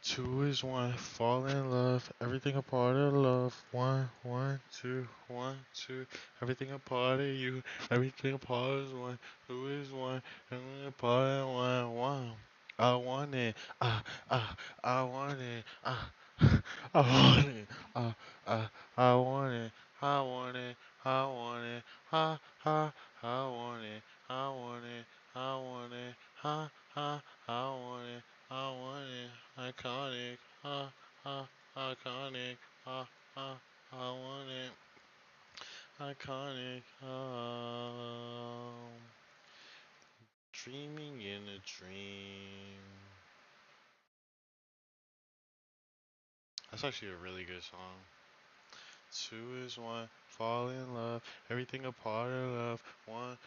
Two is one, fall in love, everything a part of love. One, one, two, everything a part of you, everything a part is one. Two is one, everything a part of one, one. I want it, I want it, I want it, I want it, I want it, I want it, I want it, I want it, I want it, I want it. I want it, iconic, iconic, I want it, iconic, dreaming in a dream. That's actually a really good song. Two is one, fall in love, everything a part of love. One,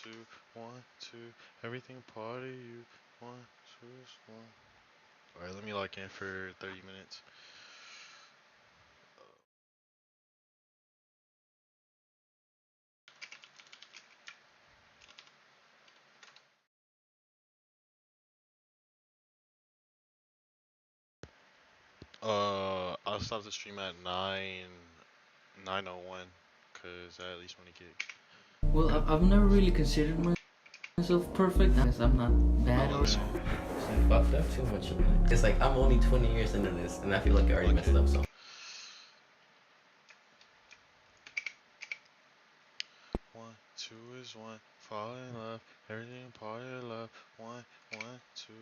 two, everything a part of you. One, two is one. Alright, let me lock in for 30 minutes. I'll stop the stream at 9:01, cause I at least want to get. Well, I've never really considered myself perfect, because I'm not bad or. So, I fucked up too much. It's like I'm only 20 years into this, and I feel like I already messed up. So. one, two is one, fall in love, everything a part of love. One, two,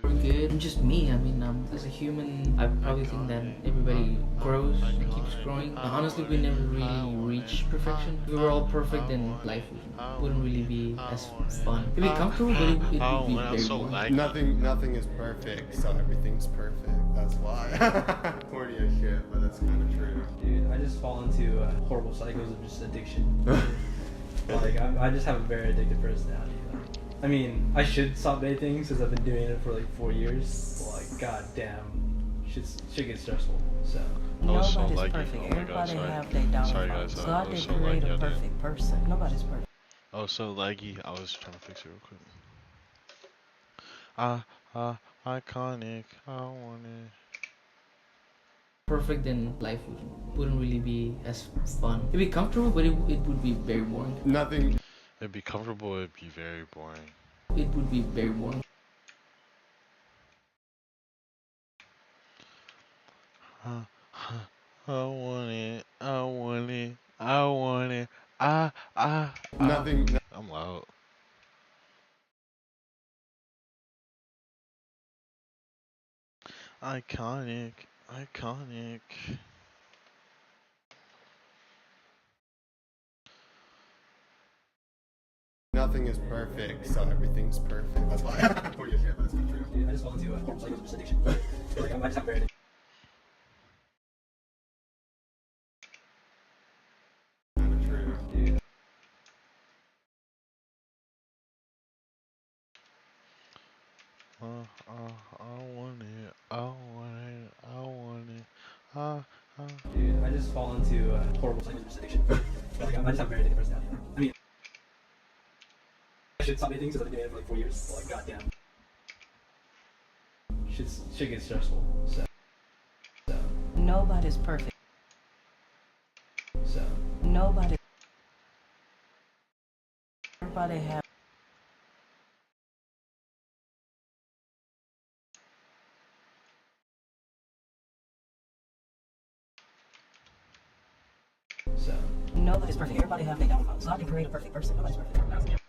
We're good. I'm just me. I mean, as a human, I probably think that everybody grows and keeps growing. Honestly, we never really reach perfection. If we were all perfect, then life wouldn't really be as fun. It'd be comfortable, but it would be very boring. Nothing is perfect, so everything's perfect. That's why. Corny as shit, but that's kind of true. Dude, I just fall into horrible cycles of just addiction. Like, I just have a very addictive personality. I mean, I should stop dating since I've been doing it for like 4 years. But like, goddamn, shit gets stressful. So. Nobody's perfect. Oh my God, Everybody sorry. have their downfalls. Sorry guys, So I I was did so create laggy. a perfect person. Nobody's perfect. I was so laggy. I was trying to fix it real quick. Iconic. I want it. Perfect, then life wouldn't really be as fun. It'd be comfortable, but it would be very boring. It'd be comfortable. It'd be very boring. It would be very boring. I want it. I want it. I want it. I'm loud. Iconic. Iconic. Nothing is perfect, so everything's perfect. That's why. Corny as shit, but that's kind of true. Dude, I just fall into horrible cycles of just addiction. Like, I just have very Kind of true. dude. I want it. I want it. I want it. Dude, I just fall into horrible cycles of just addiction. Like, I just have very addictive personality. I mean, I should stop dating since I've been doing it for like 4 years. But like, goddamn, shit gets stressful. So. Nobody's perfect. So. Nobody. Everybody have. So. Nobody's perfect. Everybody have their downfalls. So I did create a perfect person. Nobody's perfect.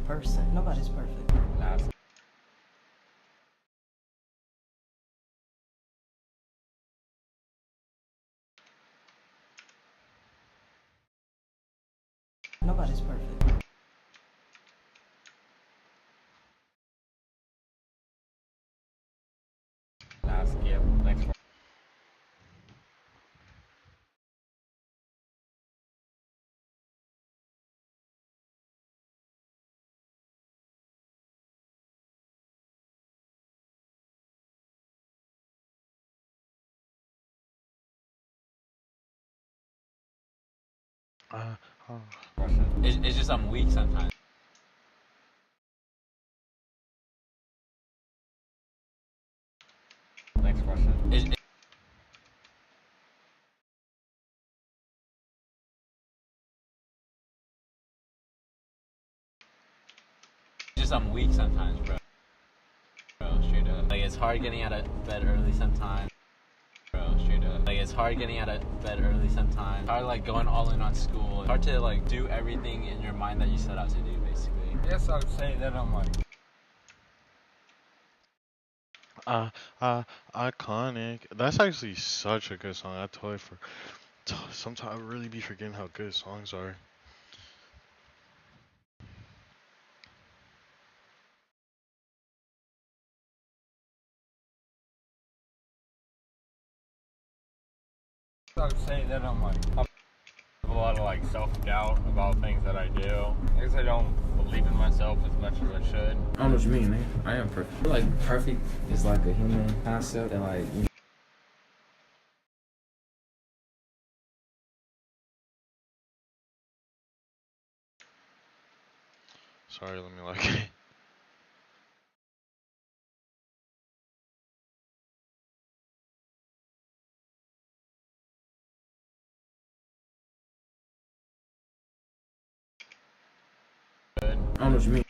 Person. Nobody's perfect. Nobody's perfect. Uh, uh, It's just I'm weak sometimes. Next question. It's just I'm weak sometimes, bro. Straight up. Like it's hard getting out of bed early sometimes. Bro, straight up. Like it's hard getting out of bed early sometimes. Hard like going all in on school. It's hard to like do everything in your mind that you set out to do, basically. Yes, I would say that I'm like. uh, uh, iconic. That's actually such a good song. I totally for. Sometimes I really be forgetting how good songs are. I would say that I'm like. I have a lot of like self-doubt about things that I do. I guess I don't believe in myself as much as I should. I don't know what you mean, man. I am perfect. I feel like perfect is like a human concept, and like Sorry, let me like. I don't know what you mean.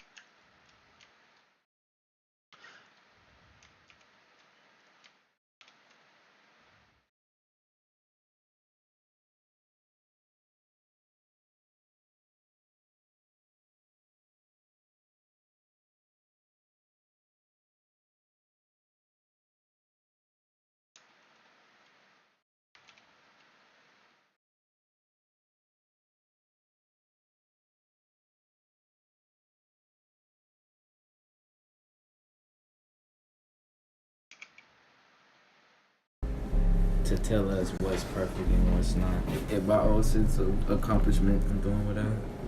To tell us what's perfect and what's not. If by all sense of accomplishment, I'm doing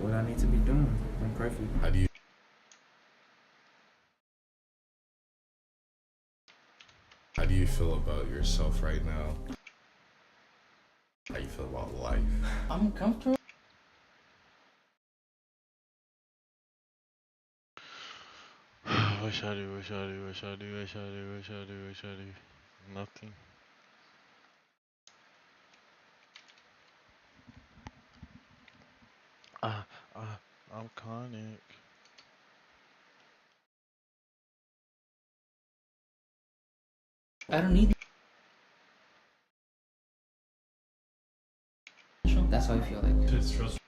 what I need to be doing. I'm perfect. How do you feel about yourself right now? How you feel about life? I'm comfortable. What should I do? What should I do? What should I do? What should I do? What should I do? What should I do? Nothing. Ah, I'm iconic. I don't need. That's how I feel like. It's stressful.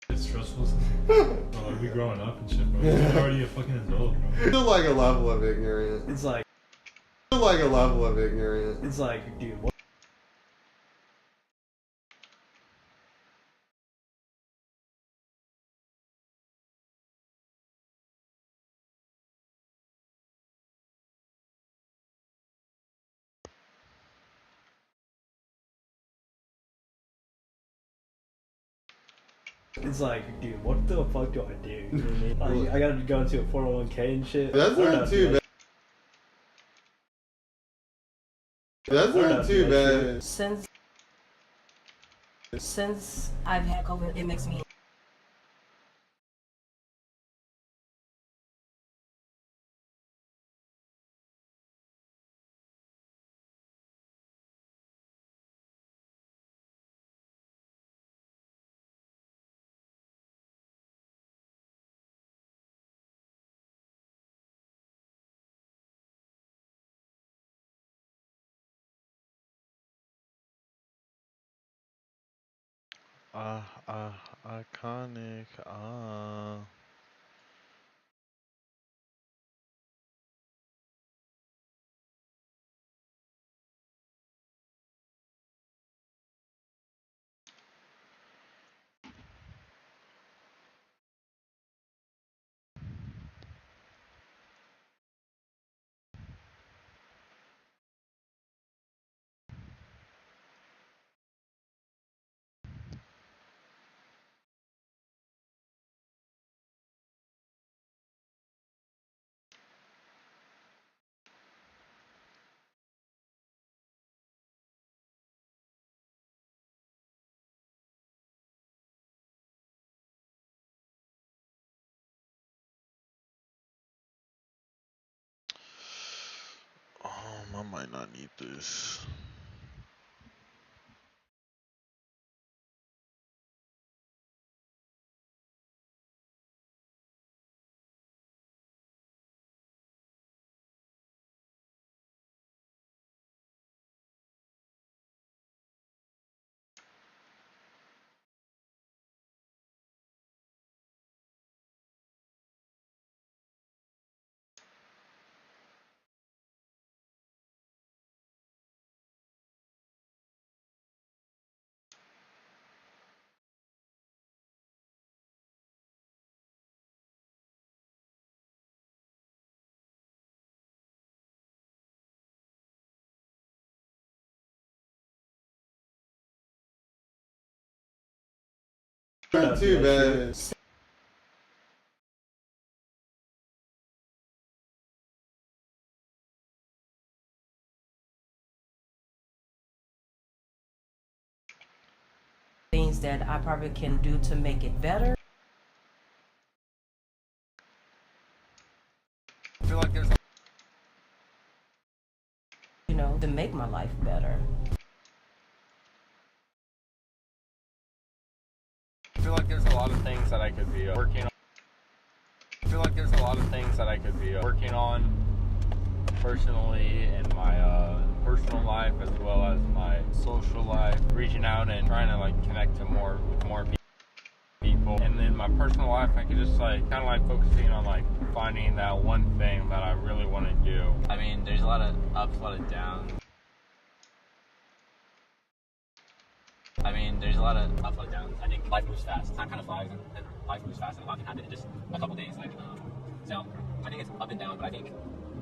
It's stressful. Bro, we growing up and shit, bro. You're already a fucking adult, bro. Still like a level of ignorance. It's like, Still like a level of ignorance. it's like, dude, what? It's like, dude, what the fuck do I do? You know what I mean? Like, I gotta go into a 401k and shit. That's not too bad. That's not too bad. Since I've had COVID, it makes me Iconic. I might not need this. Too bad. Things that I probably can do to make it better. I feel like there's You know, to make my life better. I feel like there's a lot of things that I could be working on. I feel like there's a lot of things that I could be working on personally in my personal life as well as my social life, reaching out and trying to like connect to with more people. And in my personal life, I could just like kind of like focusing on like finding that one thing that I really want to do. I mean, there's a lot of ups, a lot of downs. I mean, there's a lot of ups, a lot of downs. I think life moves fast. Time kind of flies, and life moves fast, and a lot can happen in just a couple days. Like, so I think it's up and down. But I think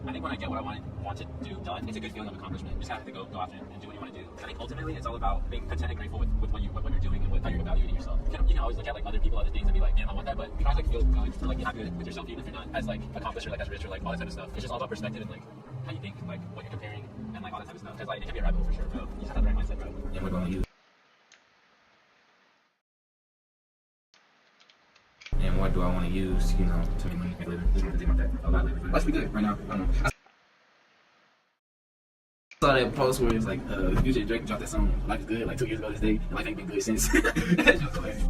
when I get what I want to do done, it's a good feeling of accomplishment. You just have to go after it and do what you want to do. I think ultimately it's all about being content and grateful with what you're doing and how you're evaluating yourself. You can always look at like other people, other things, and be like, damn, I want that, but you can always like feel good or like be happy with yourself, even if you're not as like accomplished or like as rich or like all that type of stuff. It's just all about perspective and like how you think, like what you're comparing and like all that type of stuff. Because like it can be a rabbit hole for sure, bro. You just have the right mindset, bro. And what do I want to use? And what do I want to use, you know, to make money, make a living? This is the thing about that. A lot of living. Let's be good right now. I saw that post where it was like, usually Drake dropped that song, Life is Good, like 2 years ago this day, and life ain't been good since. That's just hilarious.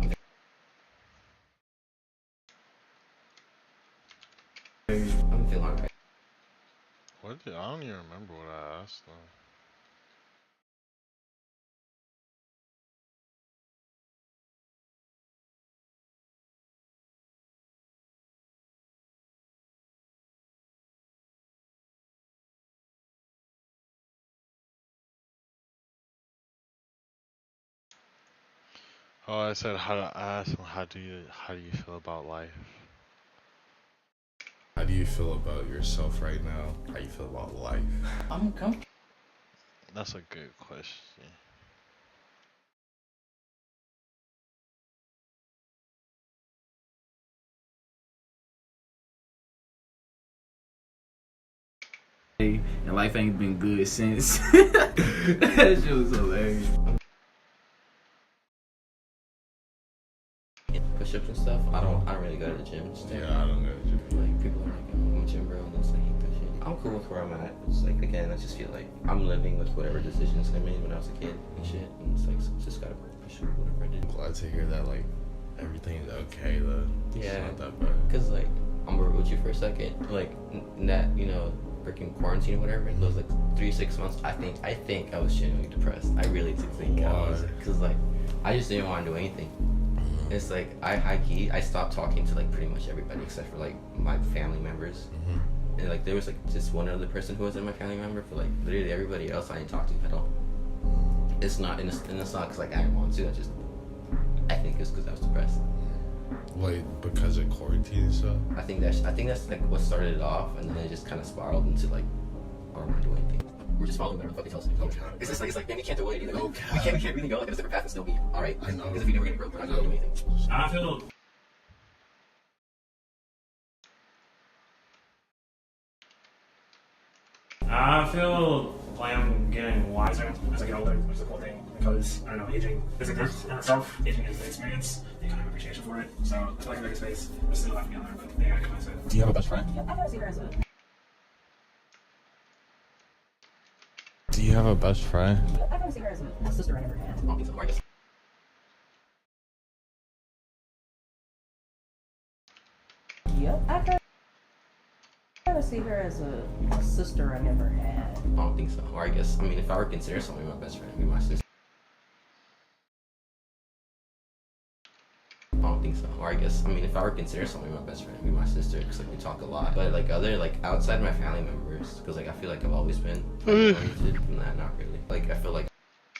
I'm feeling alright. I don't even remember what I asked though. Oh, I said how to ask him how do you feel about life? How do you feel about yourself right now? How do you feel about life? I'm comfortable. That's a good question. And life ain't been good since. That shit was hilarious. Push-ups and stuff. I don't really go to the gym and stuff. Yeah, I don't go to the gym. Like people are like, oh, I'm a gym bro, and it's like that shit. I'm cool with where I'm at. It's like again, I just feel like I'm living with whatever decisions I made when I was a kid and shit. And it's like just gotta push through whatever I did. I'm glad to hear that like everything's okay though. Yeah. It's not that bad. Cause like I'm gonna with you for a second. Like that, you know, freaking quarantine or whatever. Those like 3-6 months. I think I was genuinely depressed. I really did think I was. Cause like I just didn't want to do anything. It's like I stopped talking to like pretty much everybody except for like my family members. And like there was like just one other person who wasn't my family member, but like literally everybody else I didn't talk to at all. It's not, and it's not because like I didn't want to. I think it's because I was depressed. Like because of quarantine and stuff. I think that's like what started it off, and then it just kind of spiraled into like I don't want to do anything. We're just following whatever the fuck they tell us to do. It's just like man, we can't do it either. Like, we can't really go like in a different path and still be all right. I know. Because if we never get broke, we're not gonna do anything. I feel like I'm getting wiser as I get older, which is a cool thing because I don't know, aging is a gift in itself. Aging is an experience. You kind of have appreciation for it. So I feel like I'm making space. We're still laughing together, but they gotta get mindset. Do you have a best friend? I gotta see her as a Do you have a best friend? I kind of see her as a sister I never had. I don't think so. Or I guess Yep. I kind of see her as a sister I never had. I don't think so. Or I guess, I mean, if I were to consider somebody my best friend, it'd be my sister. I don't think so. Or I guess, I mean, if I were to consider somebody my best friend, it'd be my sister, because like we talk a lot. But like other, like outside my family members, because like I feel like I've always been oriented. Nah, not really. Like I feel like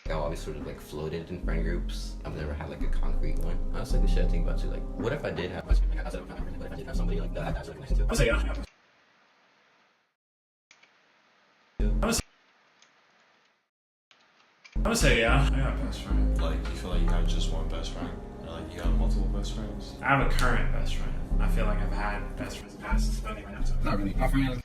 I've always sort of like floated in friend groups. I've never had like a concrete one. That's like the shit I think about too. Like, what if I did have, like, outside of my family, but if I did have somebody like that I was really nice to? I'll say yeah. I would say yeah. I got a best friend. Like, you feel like you have just one best friend? Or like you have multiple best friends? I have a current best friend. I feel like I've had best friends in the past, but anyway, so. Not really. My friend.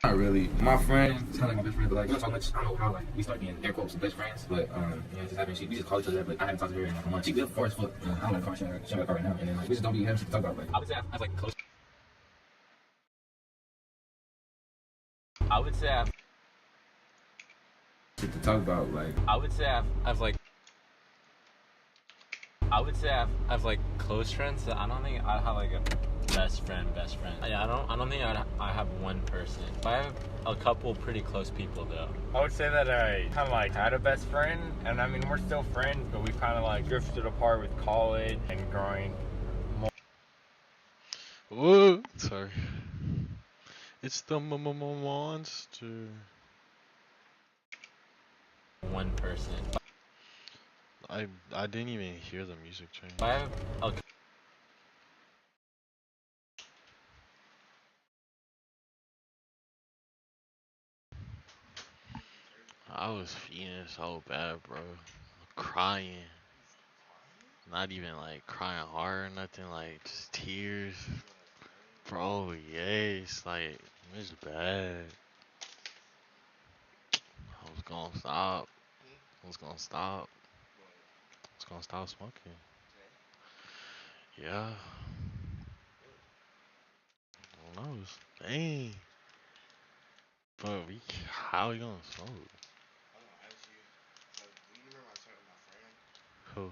Not really. My friend, it's kind of like my best friend, but like, we don't talk much. I don't know how like we started being air quotes best friends, but you know, just having we just call each other. But I haven't talked to her in like a month. She good for as fuck. I don't have a car, she have a car right now, and then like we just don't be having shit to talk about. Like I would say I have like close. I would say I have. shit to talk about. Like I would say I've like. I would say I've like close friends. So I don't think I have like a best friend. Yeah, I don't think I have one person. I have a couple pretty close people though. I would say that I kind of like had a best friend, and I mean we're still friends, but we kind of like drifted apart with college and growing. Whoa, sorry. It's the monster. One person. I didn't even hear the music change. I have a I was feeling so bad, bro. Crying. Not even like crying hard or nothing, like just tears. Bro, yes, like it's bad. I was gonna stop. I was gonna stop. I was gonna stop smoking. Yeah. Who knows? Dang. But how you gonna smoke? Who?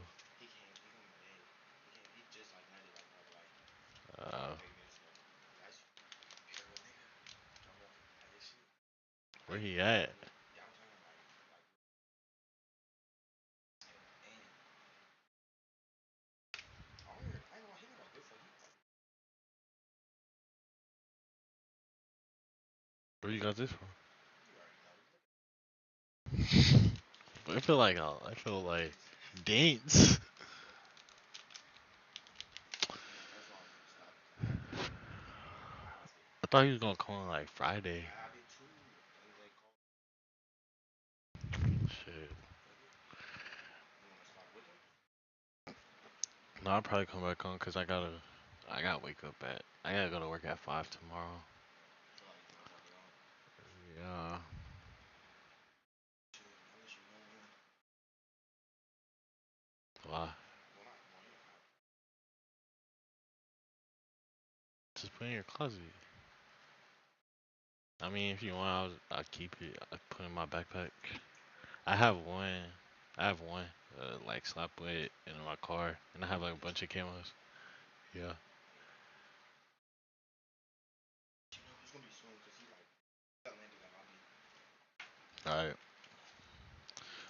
Uh, where he at? Where you got this from? I feel like dance. I thought he was gonna come on like Friday. Shit. No, I'll probably come back on because I gotta wake up I gotta go to work at 5 tomorrow. Yeah. Why? Just put it in your closet. I mean, if you want, I'll keep it. I put it in my backpack. I have one. I have one, like slap weight in my car, and I have like a bunch of camos. Yeah. Alright.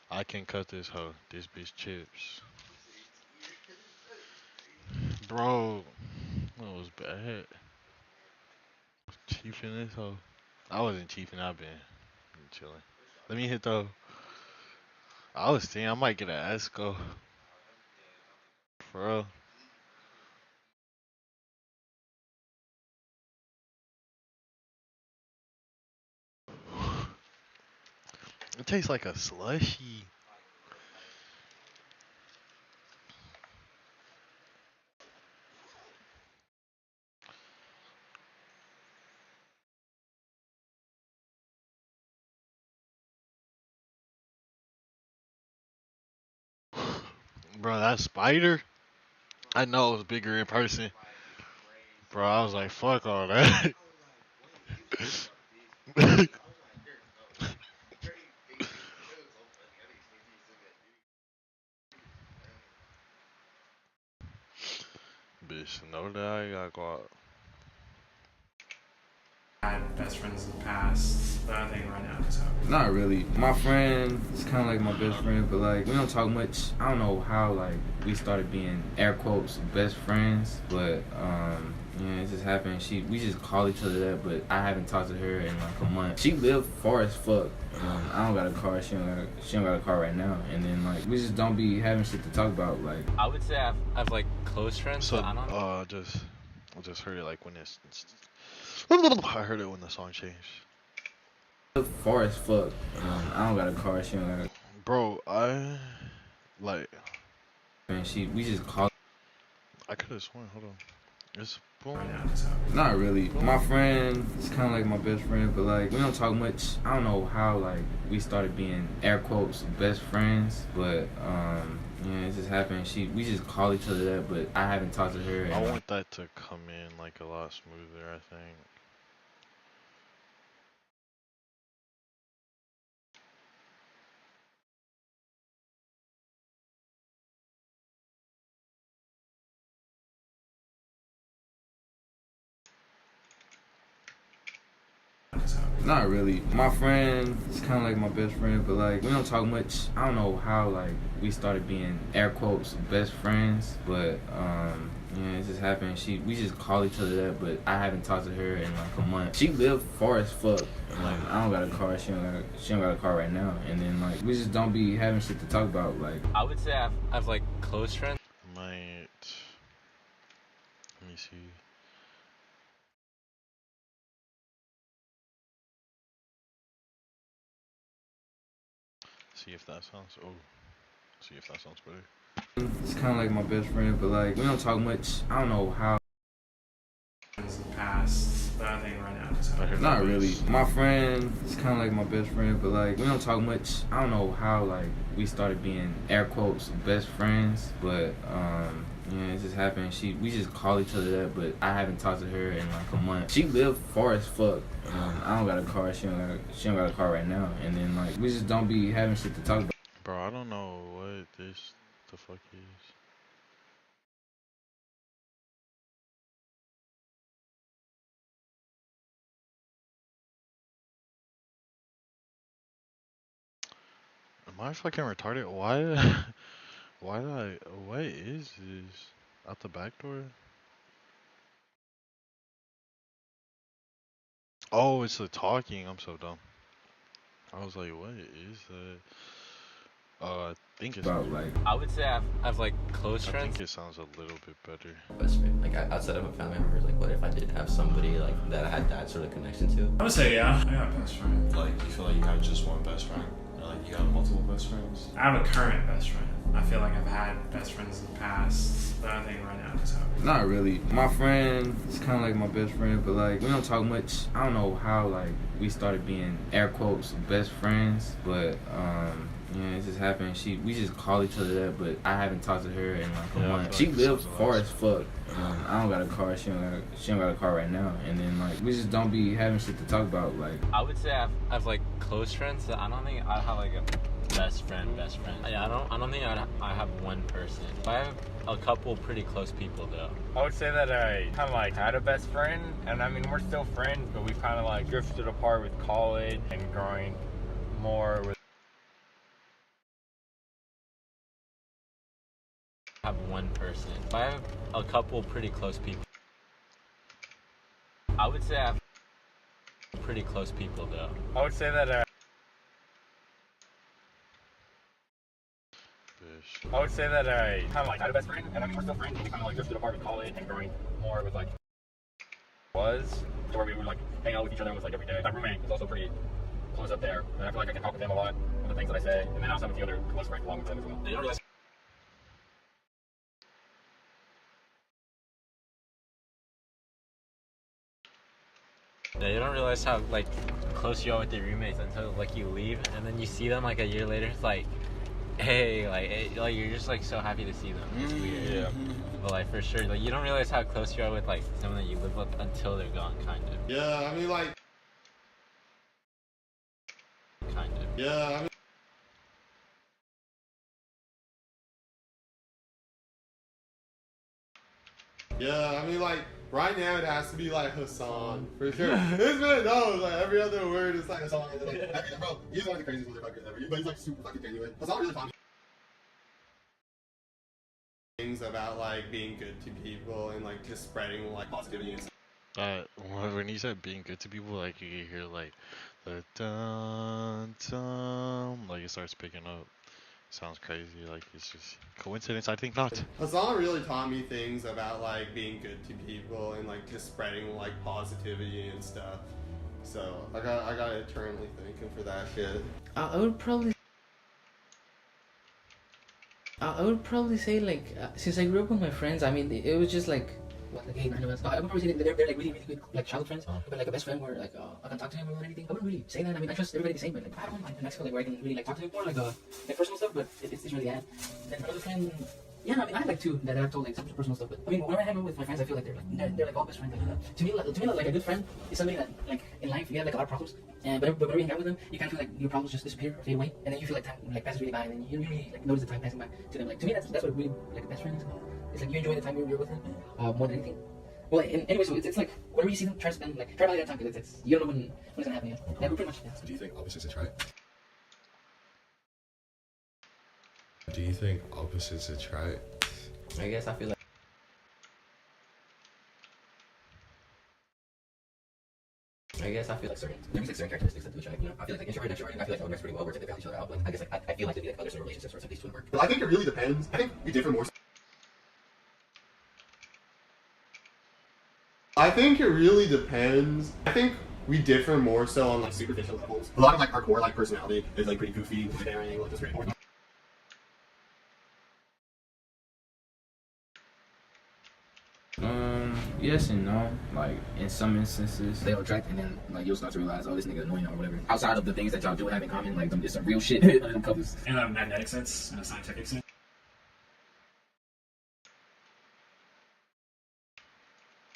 I can cut this hoe. This bitch chips. Bro, that was bad. Chiefing this hoe. I wasn't chiefing. I've been chilling. Let me hit though. I was thinking I might get an Esco. For real. It tastes like a slushy. Bro, that spider. I know it was bigger in person. Bro, I was like, fuck all that. Bitch, know that I got got. I had best friends in the past, but I think right now it's how. Not really. My friend is kind of like my best friend, but like we don't talk much. I don't know how like we started being air quotes best friends, but yeah, it just happened. We just call each other that, but I haven't talked to her in like a month. She lived far as fuck. I don't got a car. She don't got a car right now, and then like we just don't be having shit to talk about. Like I would say I've like close friends, So, but I don't. I just heard it like when I heard it when the song changed. lived far as fuck. I don't got a car. She don't got a. Bro, I like And we just call. I could have sworn. Hold on, it's boom. Right now it's how. Not really. My friend is kind of like my best friend, but like we don't talk much. I don't know how like we started being air quotes best friends, but yeah, it just happened. We just call each other that, but I haven't talked to her. I want that to come in like a lot smoother. I think. Not really. My friend is kind of like my best friend, but like we don't talk much. I don't know how like we started being air quotes best friends, but yeah, it just happened. We just call each other that, but I haven't talked to her in like a month. She lived far as fuck. Like I don't got a car. She don't got a car right now, and then like we just don't be having shit to talk about. Like I would say I've like close friends. Might. Let me see. See if that sounds. Oh, see if that sounds better. it's kind of like my best friend, but like we don't talk much. I don't know how. Friends in the past, but I think right now it's how. I heard Not that really. bass. My friend is kind of like my best friend, but like we don't talk much. I don't know how like we started being air quotes best friends, but yeah, it just happened. We just call each other that, but I haven't talked to her in like a month. She lived far as fuck. I don't got a car. She don't got a car right now, and then like we just don't be having shit to talk about. Bro, I don't know what this the fuck is. Am I fucking retarded? Why? Why did I? What is this? Out the back door? Oh, it's the talking. I'm so dumb. I was like, what is that? I think it sounds. Like I would say I've like close I friends. think it sounds a little bit better. Best friend, like outside of a family member, like what if I did have somebody like that I had that sort of connection to? I would say yeah, I got a best friend. Like, you feel like you have just one best friend? Or like, you have multiple best friends? I have a current best friend. I feel like I've had best friends in the past, but I think right now it's how. not really. My friend is kind of like my best friend, but like we don't talk much. I don't know how like we started being air quotes best friends, but yeah, it just happened. We just call each other that, but I haven't talked to her in like a Yeah, I month. feel She like this lived was far nice. as fuck. I don't got a car. She don't got a car right now, and then like we just don't be having shit to talk about. Like I would say I've like close friends. I don't think I have like a best friend. Yeah, I don't think I have one person. I have a couple pretty close people though. I would say that I kind of like had a best friend, and I mean we're still friends, but we've kind of like drifted apart with college and growing more with. Have one person. I have a couple pretty close people. I would say I have pretty close people though. I would say that Bitch. I would say that I kind of like had a best friend, and I mean we're still friends, but we kind of like drifted apart with college and growing more with like was to where we would like hang out with each other almost like every day. My roommate is also pretty close up there, and I feel like I can talk with him a lot with the things that I say, and then I also have a few other close friends along with him as well. Yeah, you don't realize how like close you are with your roommates until like you leave, and then you see them like a year later. It's like, hey, like you're just like so happy to see them. It's weird. Yeah. but like for sure, like you don't realize how close you are with like someone that you live with until they're gone, kind of. Yeah, I mean like. Kind of. Yeah, I mean. Yeah, I mean like right now it has to be like Hassan for sure. This man knows like every other word is like Hassan. Like, I mean, bro, he's one of the craziest motherfuckers ever. But he's like super fucking genuine. Hassan really taught me things about like being good to people and like just spreading like positivity and stuff. When he said being good to people, like you could hear like the dun dun, like it starts picking up. Sounds crazy, like it's just coincidence. I think not. Hassan really taught me things about like being good to people and like just spreading like positivity and stuff. So I got eternally thank him for that shit. I would probably say like since I grew up with my friends, I mean it was just like what, like 8, 9 of us. I would probably say that they're like really good like childhood friends, but like a best friend where like I can talk to him about anything. I wouldn't really say that. I mean I trust everybody the same, but like I don't mind in Mexico like where I can really like talk to him more like personal stuff, but it's really bad. Then another friend. Yeah, I mean, I have like 2 that I've told like some personal stuff, but I mean, whenever I hang out with my friends, I feel like they're like all best friends. Like, to me, like a good friend is somebody that like in life you have like a lot of problems, and but whenever you hang out with them, you kind of feel like your problems just disappear or fade away, and then you feel like time like passes really by, and then you really like notice the time passing by to them. Like to me, that's what really like a best friend is. It's like you enjoy the time you're with them more than anything. Well, anyway, so it's like whenever you see them, try to spend like try to value that time because it's you don't know when it's gonna happen yet. Yeah, but pretty much. Yeah. So do you think opposites attract? Do you think opposites attract? I guess I feel like. Certain characteristics that do attract. You know, I feel like introvert and extrovert. I feel like they work pretty well. Where they balance each other out. Like I guess like I feel like there'd be like other sort of relationships where some of these two would work. But I think it really depends. I think we differ more. I think it really depends. I think we differ more so on like superficial levels. A lot of like our core like personality is like pretty goofy, daring, like just very important. Yes and no. Like in some instances, they'll attract, and then like you'll start to realize, oh, this nigga annoying or whatever. Outside of the things that y'all do have in common, like it's some real shit under them covers. In a magnetic sense, in a scientific sense.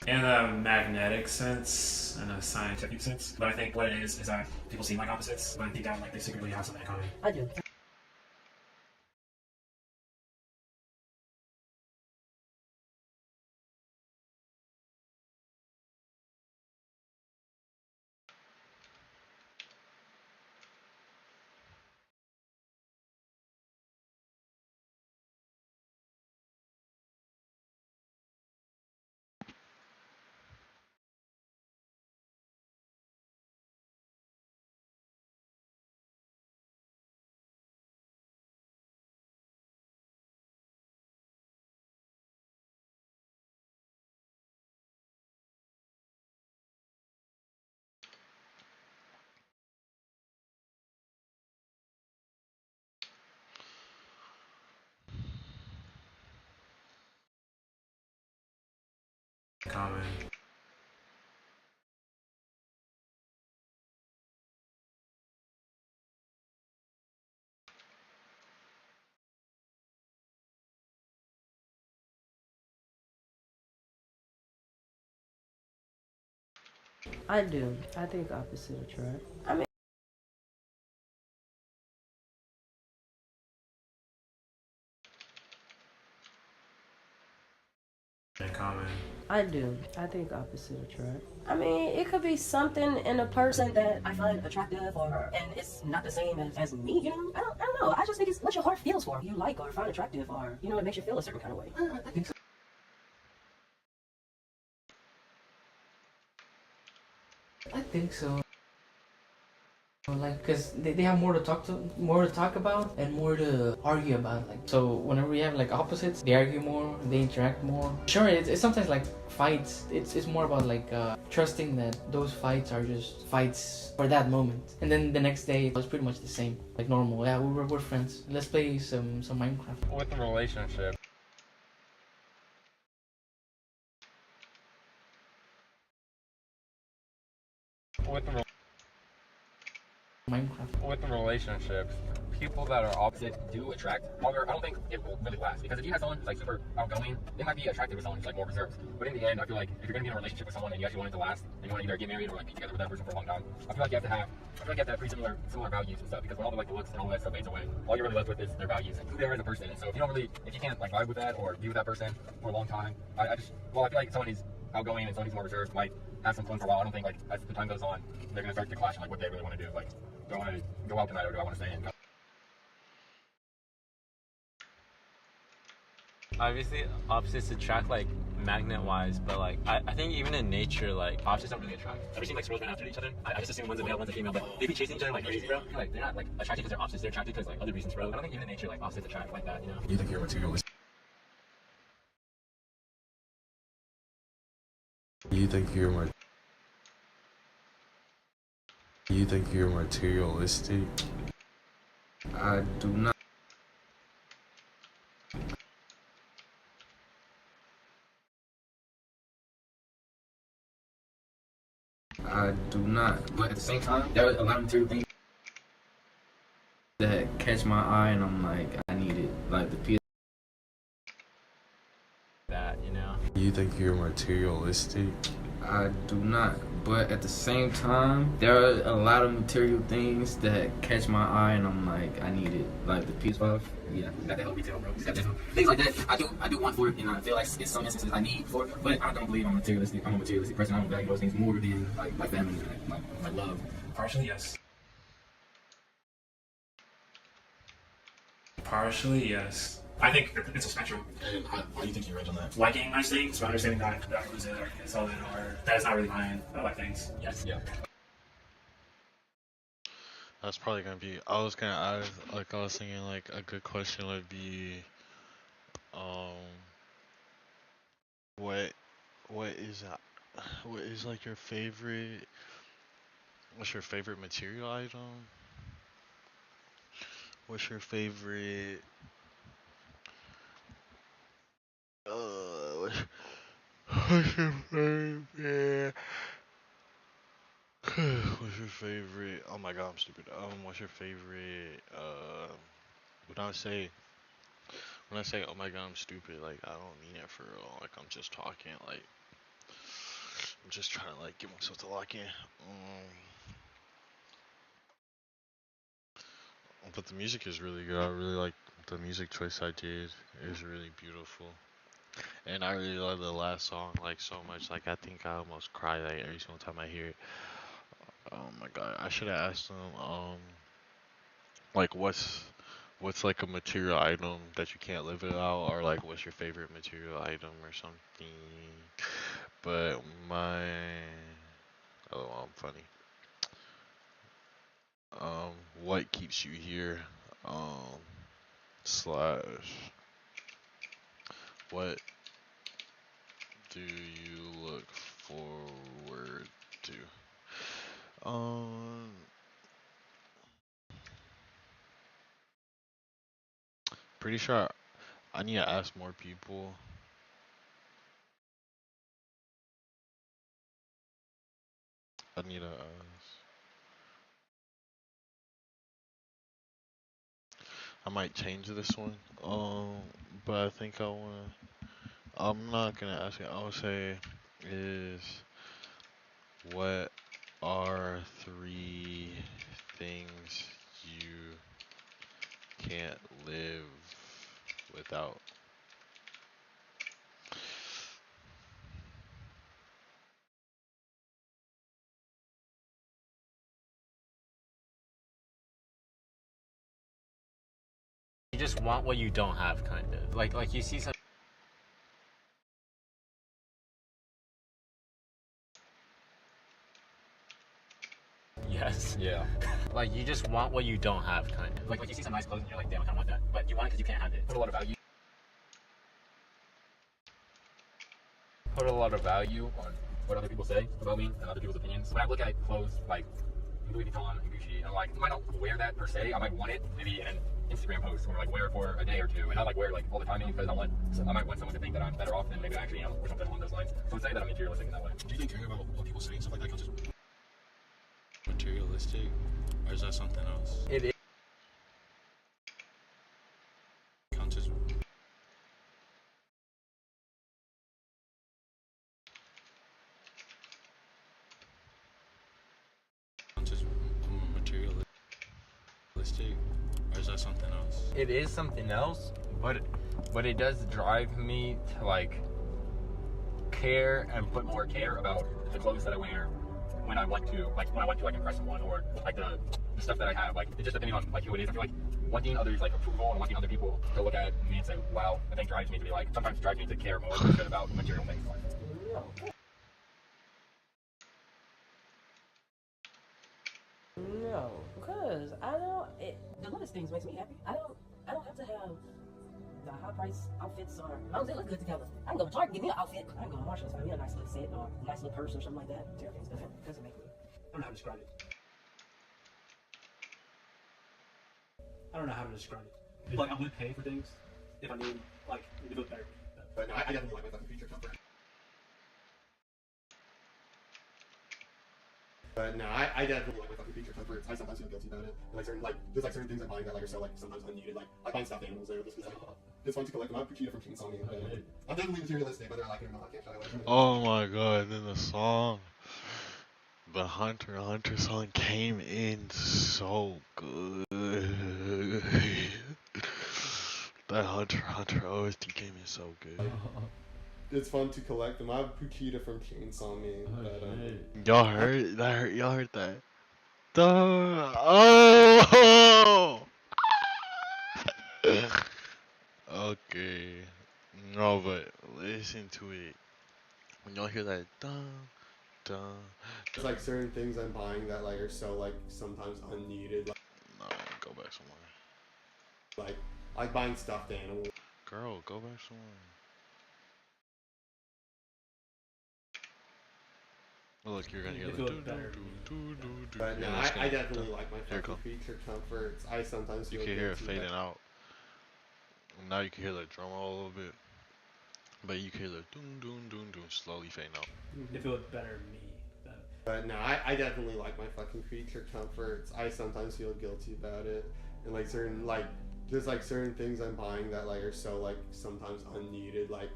In a magnetic sense, in a scientific sense. But I think what it is that people seem like opposites, but I think that like they secretly have something in common. I do. Common. I do. I think opposite attract. I mean, In common. I do. I think opposite attract. I mean, it could be something in a person that I find attractive, and it's not the same as me. You know, I don't know. I just think it's what your heart feels for. You like or find attractive, or you know, it makes you feel a certain kind of way. I think so. I think so. Like, cause they have more to talk about, and more to argue about. Like, so whenever we have like opposites, they argue more, they interact more. Sure, it's sometimes like fights. It's more about like trusting that those fights are just fights for that moment, and then the next day it's pretty much the same, like normal. Yeah, we're friends. Let's play some Minecraft. With a relationship. With a Minecraft. With relationships, people that are opposite do attract. However, I don't think it will really last, because if you have someone who's like super outgoing, they might be attracted with someone who's like more reserved. But in the end, I feel like if you're gonna be in a relationship with someone and you actually want it to last, and you want to either get married or like be together with that person for a long time, I feel like you have to have pretty similar values and stuff. Because when all the like the looks and all that stuff fades away, all you're really left with is their values and who they are as a person. And so if you can't like vibe with that or be with that person for a long time, I feel like someone who's outgoing and someone who's more reserved might have some fun for a while. I don't think like as the time goes on, they're gonna start to clash on like what they really want to do. Like, do I want to go out tonight or do I want to stay in? Obviously, opposites attract like magnet-wise, but like I think even in nature, like opposites don't really attract. Ever seen like squirrels run after each other? I just assume one's a male, one's a female, but they be chasing each other like crazy, bro. Like they're not like attracted because they're opposites; they're attracted because like other reasons, bro. I don't think even in nature like opposites attract like that, you know? You think you're materialistic? You think you're materialistic? I do not. I do not. But at the same time, there are a lot of material things that catch my eye, and I'm like, I need it. Like the PS. That, you know? You think you're materialistic? I do not. But at the same time, there are a lot of material things that catch my eye, and I'm like, I need it. Like the PS5. Yeah, got that whole retail, bro. Got that things like that. I do want for it, and I feel like in some instances I need for it. But I don't believe I'm materialistic. I'm a materialistic person. I don't value those things more than like my family, my love. Partially, yes. Partially, yes. I think it's a spectrum. And why do you think you're right on that? Liking nice things, but understanding that I lose it or get sold it, or that is not really mine. I like things. Yes. Yeah. That's probably gonna be. I was thinking like a good question would be, what is like your favorite? What's your favorite material item? What's your favorite? What's your favorite? What's your favorite? Oh my god, I'm stupid. What's your favorite? When I say oh my god, I'm stupid, like I don't mean it for real. Like I'm just talking, like I'm just trying to like get myself to lock in. But the music is really good. I really like the music choice I did. It was really beautiful. And I really love the last song like so much. Like I think I almost cry like every single time I hear it. Oh my god, I should have asked them like what's like a material item that you can't live without, or like what's your favorite material item or something. But I'm funny. What keeps you here? Slash what do you look forward to? Pretty sure I need to ask more people. I need to I might change this one. But I think I'm not gonna ask it. I'll say is what are 3 things you can't live without? You just want what you don't have, kind of. Like you see some. Yes. Yeah. Like you just want what you don't have, kind of. Like you see some nice clothes and you're like, damn, I kind of want that, but you want it because you can't have it. Put a lot of value. Put a lot of value on what other people say about me and other people's opinions. When I look at clothes like Louis Vuitton and Gucci, and like I might not wear that per se. I might want it maybe in an Instagram post or like wear it for a day or two, and not like wear it like all the time because I might want someone to think that I'm better off than maybe I actually am or something along those lines. So I'd say that I'm materialistic in that way. Do you think caring about what people say and stuff like that counts as materialistic? Or is that something else? It is. Counts as materialistic, or is that something else? It is something else, but it does drive me to like care and put more care about the clothes that I wear when I want to like impress someone, or like the stuff that I have, like it's just depending on like who it is. I feel like wanting others like approval and wanting other people to look at me and say wow, I think drives me to be like, sometimes drives me to care more than about material things. No, because I don't. The littlest things makes me happy. I don't have to have the high price outfits, or as long as they look good together. I can go to Target and get me an outfit. I can go to Marshalls find me a nice little set or a nice little purse or something like that. Everything's doesn't make me. I don't know how to describe it. I don't know how to describe it. Like, I would pay for things if I knew, like, it would look better. But no, I definitely like my fucking feature comfort. But no, I definitely like my fucking feature comforts. I sometimes feel guilty about it. And like certain things I'm buying that like are so like sometimes unneeded. Like I find stuffed animals there just because like it's fun to collect them. I have Pachita from King Song. I'm definitely materialistic, whether I like it or not. I can't shy away from it. Oh my god! And then the song, the Hunter x Hunter song came in so good. That Hunter x Hunter OST came in so good. It's fun to collect them. I have Pachita from Chainsaw Man. But, Y'all heard that? Y'all heard that? Oh! Okay. No, but listen to it. When y'all hear that dun dun. there's like certain things I'm buying that like are so like sometimes unneeded. Like, No, go back somewhere. like buying stuffed animals. Girl, go back somewhere. Look, you're gonna hear It the feels do better. do. But no, Yeah, it's I gonna- definitely like my Here it fucking come. feature comforts. I sometimes You feel can hear it guilty fading that- out. Now you can hear the drum roll a little bit. But you can hear the doon slowly fading out. It feels better to me. But no, I definitely like my fucking creature comforts. I sometimes feel guilty about it, and like certain like there's like certain things I'm buying that like are so like sometimes unneeded. Like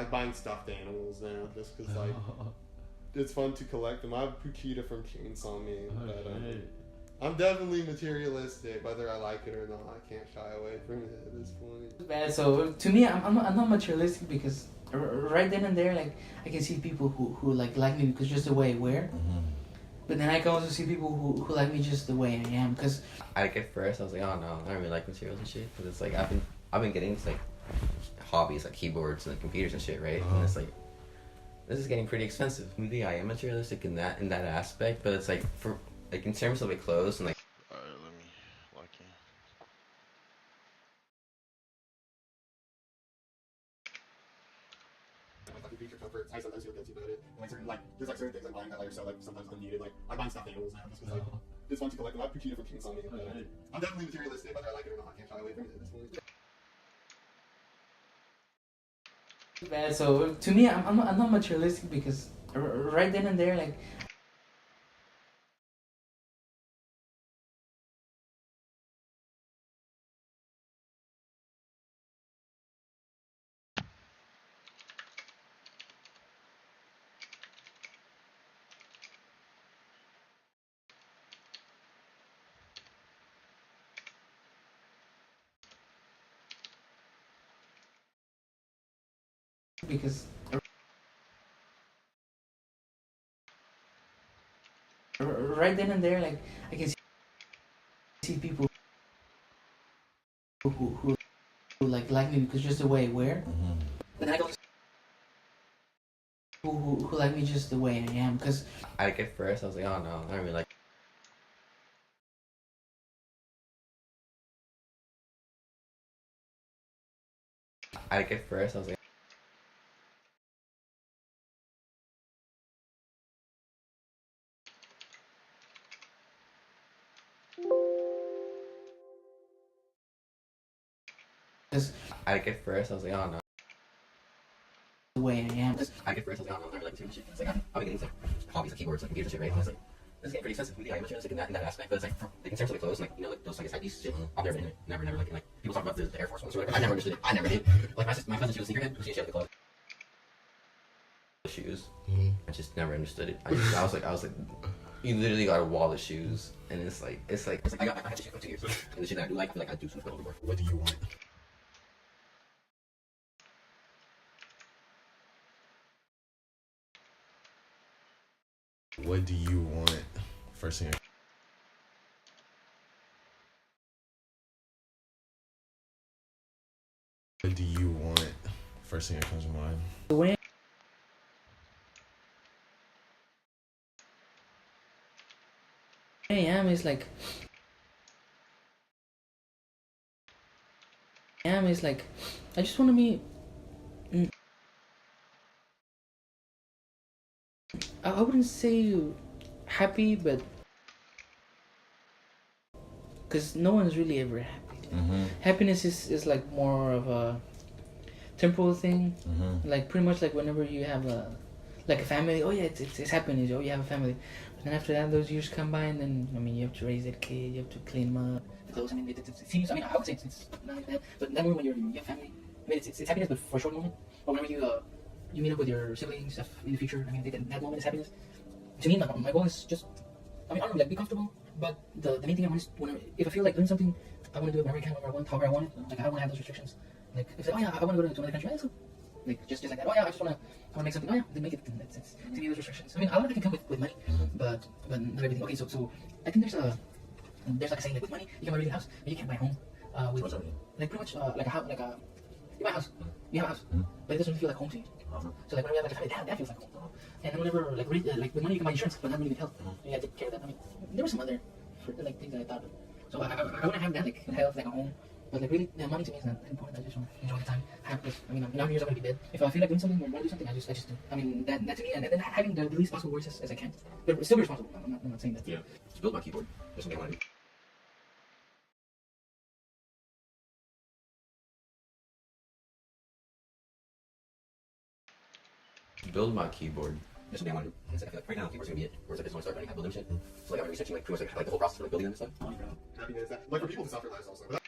buying stuffed animals now just because like it's fun to collect them. I have Pachita from Chainsaw Man, but I'm definitely materialistic, whether I like it or not. I can't shy away from it at this point. Bad. So to me, I'm not materialistic because right then and there, like I can see people who like me because just the way I wear. But then I can also see people who like me just the way I am. Cause Like at first I was like, oh no, I don't really like materials and shit. But it's like I've been getting into like hobbies like keyboards and like, computers and shit, right? And it's like this is getting pretty expensive. Maybe I am materialistic in that aspect, but it's like for like in terms of like clothes and like. Alright, let me lock in. Like feature comforts, I sometimes feel guilty about it. And like there's like certain things I'm buying that like are so like sometimes unneeded. Like I'm buying stuffed animals now just because like it's fun to collect them. I have Pachita from King Song. I'm definitely materialistic, whether I like it or not. I can't shy away from it at this point. bad. So to me, I'm not materialistic because right then and there, like because right then and there, like I can see people who like me because just the way I wear. But then I go who like me just the way I am. Cause Like at first I was like, oh no, I don't really like. Like at first I was like. Like at first I was like, oh no. the way I am. Like at first I was like, oh no, I don't really like material shit. It's like I've been getting into like hobbies like keyboards, like computers and shit, right? And it's like It's getting pretty expensive. Yeah, materialistic in that aspect. But it's like, in terms of the clothes, like, you know, like those like these shit. I've never been in it. Never, like, and, like people talk about the Air Force ones or whatever. I never understood it. I never did. Like my cousin, she was a sneakerhead. She had the clothes, shoes. I just never understood it. I was like, you literally got a wall of shoes, and it's like I had to check for 2 years. And the shit that I do like, I feel like I do some stuff more. What do you want? What do you want? First thing. What do you want? First thing that comes to mind. The way I am is like I just want to be. I wouldn't say happy, but because no one's really ever happy. Happiness is like more of a temporal thing. Like pretty much like whenever you have a family, oh yeah, it's happiness. Oh, you have a family. But then after that, those years come by, and then I mean you have to raise that kid, you have to clean them up. The clothes. I mean it seems. I mean I would say it's not like that. But that moment when you have family, I mean it's happiness, but for a short moment. Or whenever you meet up with your siblings stuff in the future. I mean that moment is happiness. To me, my goal is just. I mean I don't know, like be comfortable. But the main thing I want is if I feel like doing something, I want to do it whenever I can, whenever I want, however I want it. Like I don't want to have those restrictions. Like if I want to go to another country, that's cool. Like just like that. Oh yeah, I want to make something. Oh yeah, then make it. It's to me those restrictions. I mean, a lot of it can come with money, but not everything. Okay, so I think there's like a saying like with money you can buy a really house, but you can't buy a home. With like pretty much like a house, like a you buy a house, you have a house, but it doesn't feel like home to you. So like whenever you have like a family, that feels like home. And then whenever like with money you can buy insurance, but not really with health. You have to take care of that. I mean, there were some other like things that I thought of. So I want to have that like health, like a home. But like really, money to me is not important. I just want to enjoy the time. I mean, in 9 years I'm gonna be dead. If I feel like doing something or want to do something, I just do. I mean, that to me, and then having the least possible worries as I can. But still be responsible. I'm not saying that. Yeah. Just build my keyboard. That's what I want to do. Build my keyboard. That's what I want to do. It's like I feel like right now keyboard's gonna be it. Or it's like I just want to start learning how to build them shit. So like I'm researching like pretty much like the whole process for like building them and stuff. Happiness that like for people to suffer lives also. But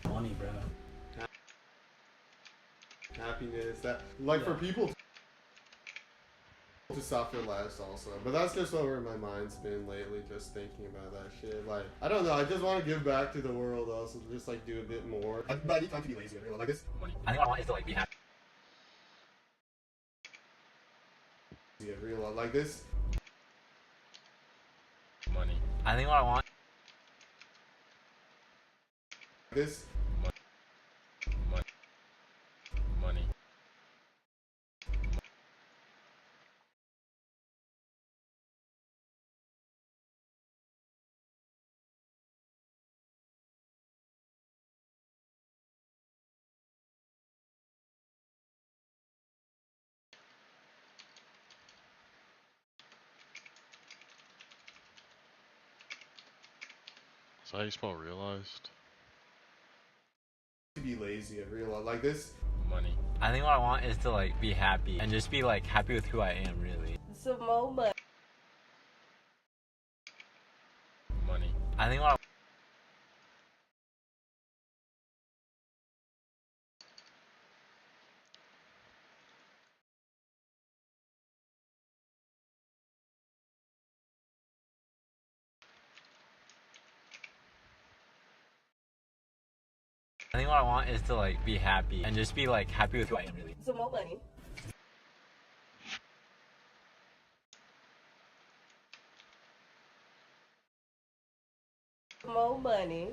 Money, bro. happiness that like for people to suffer less also, but that's just where my mind's been lately, just thinking about that shit. Like I don't know, I just want to give back to the world also, just like do a bit more. But I need time to be lazy. Like this. I think what I want is to like be happy. Yeah, real like this. Money. I think what I want. This. Money. Is that how you spell realized? To be lazy, I realize like this. Money. I think what I want is to like be happy and just be like happy with who I am, really. Some more money. Money. I think what I I think what I want is to like be happy and just be like happy with who I am, really. Some more money. More money.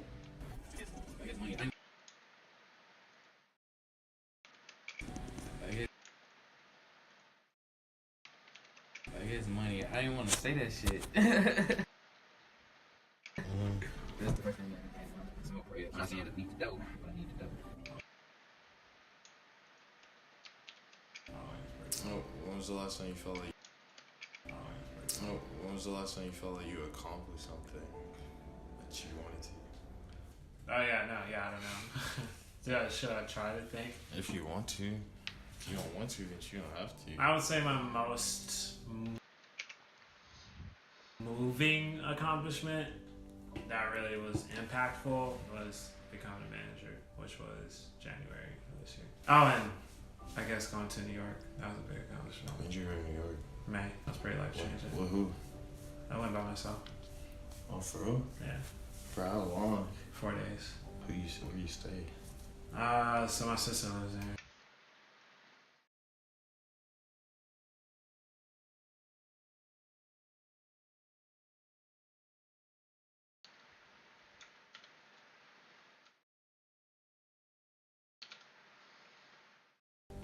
I guess money. I didn't want to say that shit. That's the first thing that I want to smoke for you. I'm not saying I need the dope, but I need the dope. When was the last time you felt like? When was the last time you felt like you accomplished something that you wanted to? Oh yeah, no, yeah, I don't know. Yeah, should I try to think? If you want to. If you don't want to, then you don't have to. I would say my most moving accomplishment that really was impactful was becoming a manager, which was January of this year. Oh, and I guess going to New York. That was a big accomplishment. When did you go to New York? May. That's pretty life changing. With who? I went by myself. Oh, for real? Yeah. For how long? 4 days. Where you stay? So my sister lives there.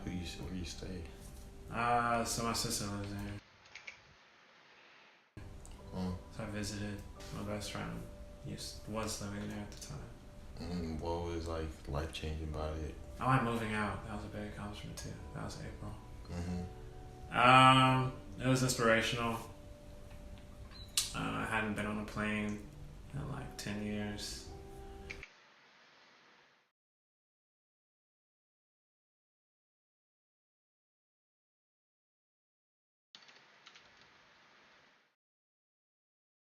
Where you stay? So my sister lives there. So I visited. My best friend was living there at the time. And what was like life changing about it? I went moving out. That was a big accomplishment too. That was April. Mm-hmm. It was inspirational. I hadn't been on a plane in like 10 years.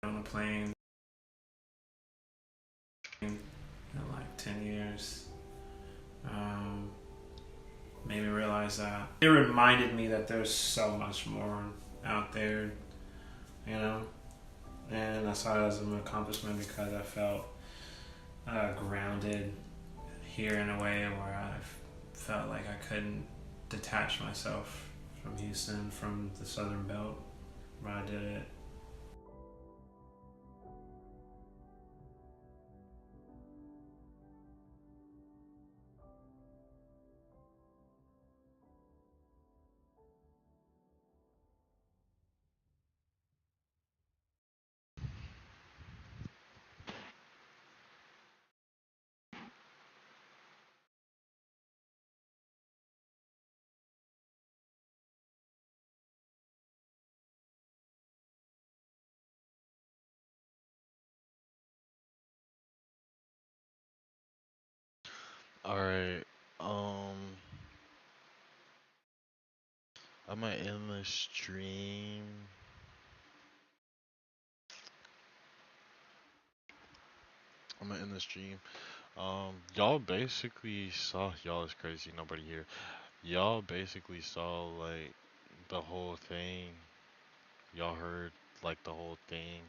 On a plane in like 10 years. Made me realize that. It reminded me that there's so much more out there, you know? And I saw it as an accomplishment because I felt grounded here in a way where I felt like I couldn't detach myself from Houston, from the Southern Belt, where I did it. Alright, I might end the stream. I'm gonna end the stream. Y'all basically saw, y'all is crazy, nobody here. Y'all basically saw like the whole thing. Y'all heard like the whole thing.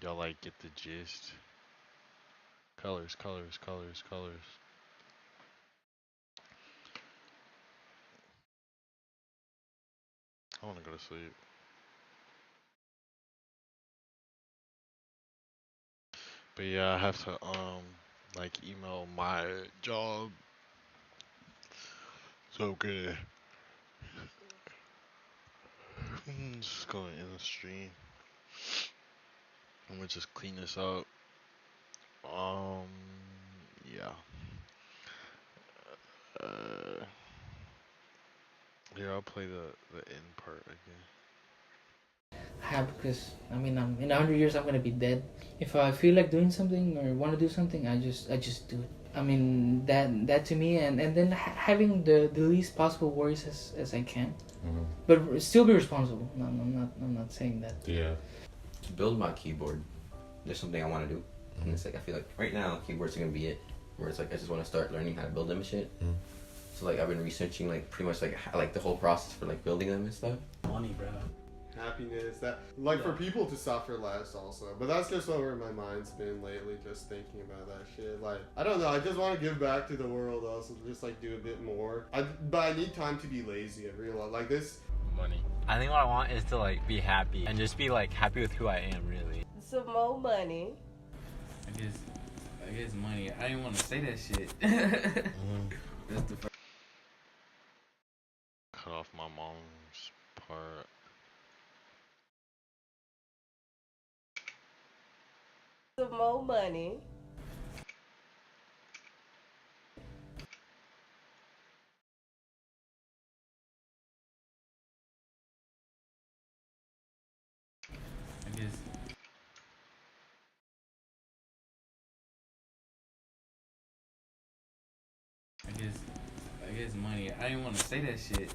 Y'all like get the gist. Colors, colors, colors, colors. I wanna go to sleep. But yeah, I have to like email my job. So good. Just going in the stream. I'm gonna just clean this up. Yeah. Uh, Here, I'll play the end part again. Have, because I mean, in 100 years I'm gonna be dead. If I feel like doing something or want to do something, I just do it. I mean, that to me, and then having the least possible worries as I can, but still be responsible. No, I'm not saying that. Yeah. To build my keyboard, there's something I want to do, and it's like I feel like right now keyboards are gonna be it. Where it's like I just want to start learning how to build them and shit. So like I've been researching like pretty much like the whole process for like building them and stuff. Money, bro. Happiness, that like for people to suffer less also, but that's just where my mind's been lately, just thinking about that shit. Like I don't know, I just want to give back to the world also, just like do a bit more. But I need time to be lazy. I realize like this. Money. I think what I want is to like be happy and just be like happy with who I am, really. Some more money. I guess money. I didn't want to say that shit. That's the first. Cut off my mom's part. Some more money. I guess money. I didn't want to say that shit.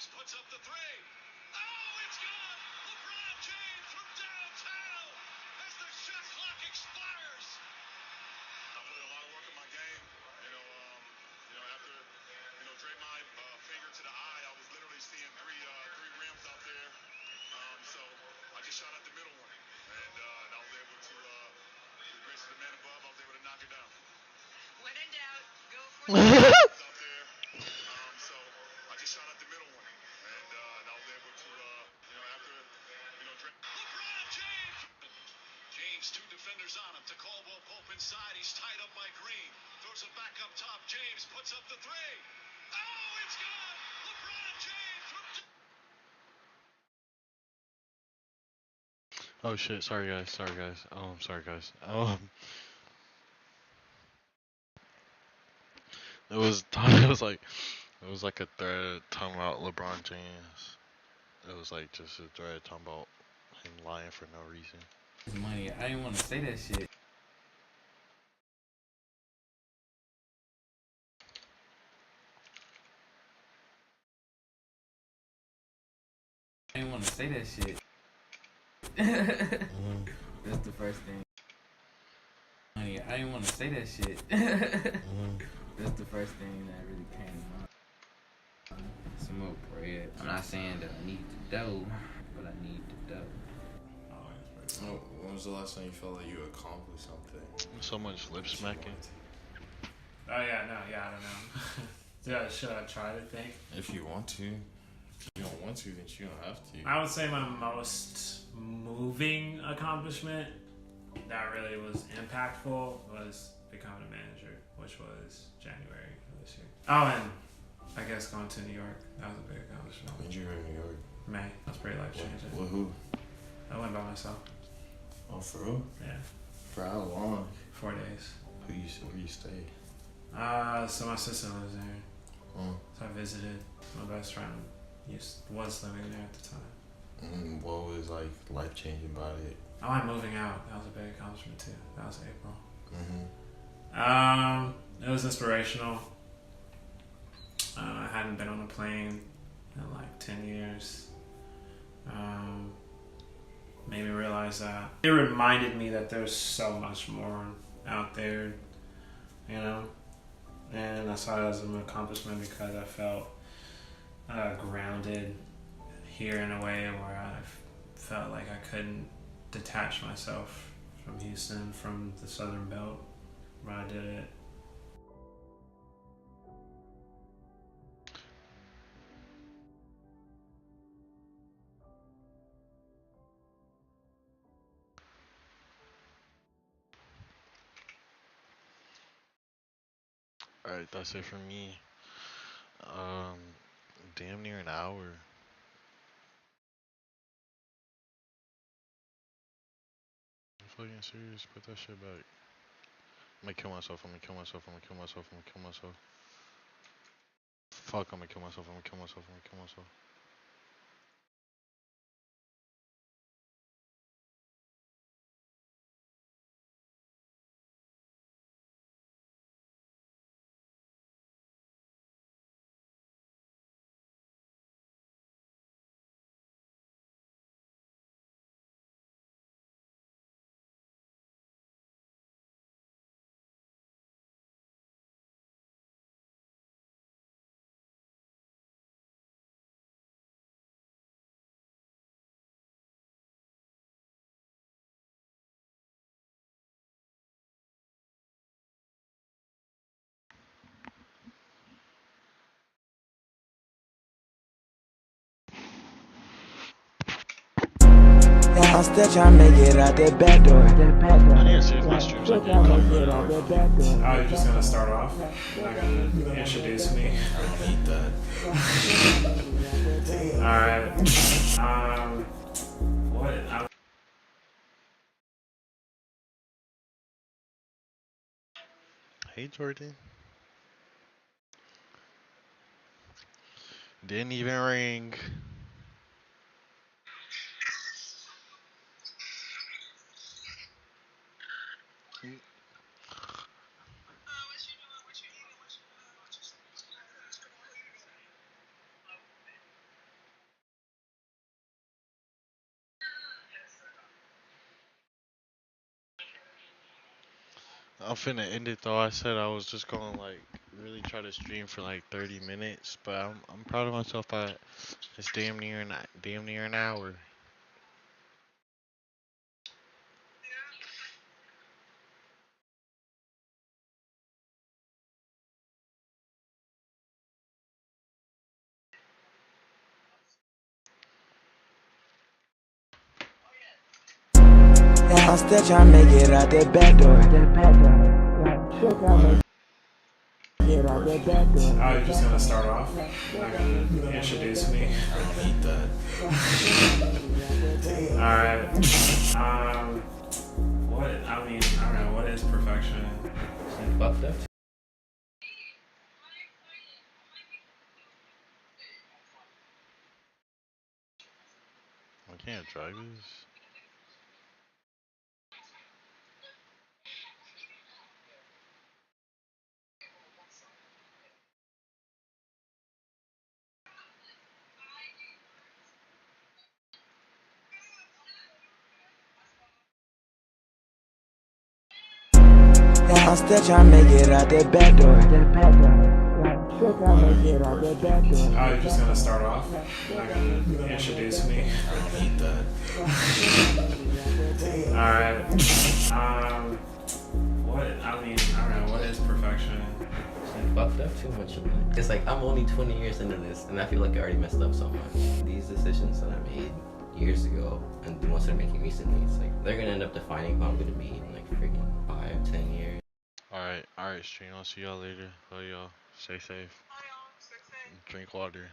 Puts up the three. Oh, it's good! LeBron James from downtown as the shot clock expires. I put in a lot of work in my game. After drape my finger to the eye, I was literally seeing three rims out there. So I just shot at the middle one, and I was able to, through the grace of the man above, I was able to knock it down. When in doubt, go for the out there. So I just shot at the middle one, and I was able to, after, LeBron James! James, two defenders on him to Caldwell Pope inside. He's tied up by Green. Throws it back up top. James puts up the three. Oh, it's good! LeBron James from... Oh shit, sorry guys. Sorry guys. It was it was like a thread talking about LeBron James. It was like just a thread talking about him lying for no reason. It's money. I didn't want to say that shit. I didn't want to say that shit. That's the first thing. Money. I didn't want to say that shit. That's the first thing that really came to mind. Some more bread. I'm not saying that I need the dough, but I need the dough. When was the last time you felt like you accomplished something? So much lip smacking. Oh yeah, no, yeah, I don't know. Should I try to think? If you want to. If you don't want to, then you don't have to. I would say my most moving accomplishment that really was impactful was becoming a manager, which was January of this year. Oh, and I guess going to New York. That was a big accomplishment. When did you go to New York? May. That's pretty life changing. With who? I went by myself. Oh, for real? Yeah. For how long? 4 days. Where you stay? So my sister lives there. So I visited. My best friend was living there at the time. What was like life changing about it? Oh, I'm moving out. That was a big accomplishment too. That was April. It was inspirational. I hadn't been on a plane in like 10 years. made me realize that. It reminded me that there's so much more out there, you know? And I saw it as an accomplishment because I felt grounded here in a way where I felt like I couldn't detach myself from Houston, from the Southern Belt, where I did it. Alright, that's it for me. Um, damn near an hour. I'm fucking serious. Put that shit back. I'm gonna kill myself. I'm gonna kill myself. I'm gonna kill myself. I'm gonna kill myself. Fuck, I'm gonna kill myself. I'm gonna kill myself. I'm gonna kill myself. Yeah, I'm still trying to make it out that back door. I need to see if my streams are getting copyrighted. Oh, you're just gonna start off? You're not gonna introduce me? I don't need that. Alright. What? Hey, Jordan. Didn't even ring. I'm finna end it though. I said I was just gonna like really try to stream for like 30 minutes, but I'm proud of myself that it's damn near an hour. Yeah, I'm still trying to make it out that back door. Oh, you're just gonna start off? You're not gonna introduce me? I don't need that. Alright. What? I mean, I don't know. What is perfection? Fucked up. I can't drive this. Yeah, I'm still trying to make it out that back door. Oh, you're just gonna start off? You're not gonna introduce me? I don't need that. Alright. What? I mean, I don't know. What is perfection? I fucked up too much. It's like I'm only 20 years into this, and I feel like I already messed up so much. These decisions that I made years ago, and the ones that I'm making recently, it's like they're gonna end up defining who I'm gonna be in like freaking 5, 10 years. Alright, stream. I'll see y'all later. Love y'all. Stay safe. Drink water.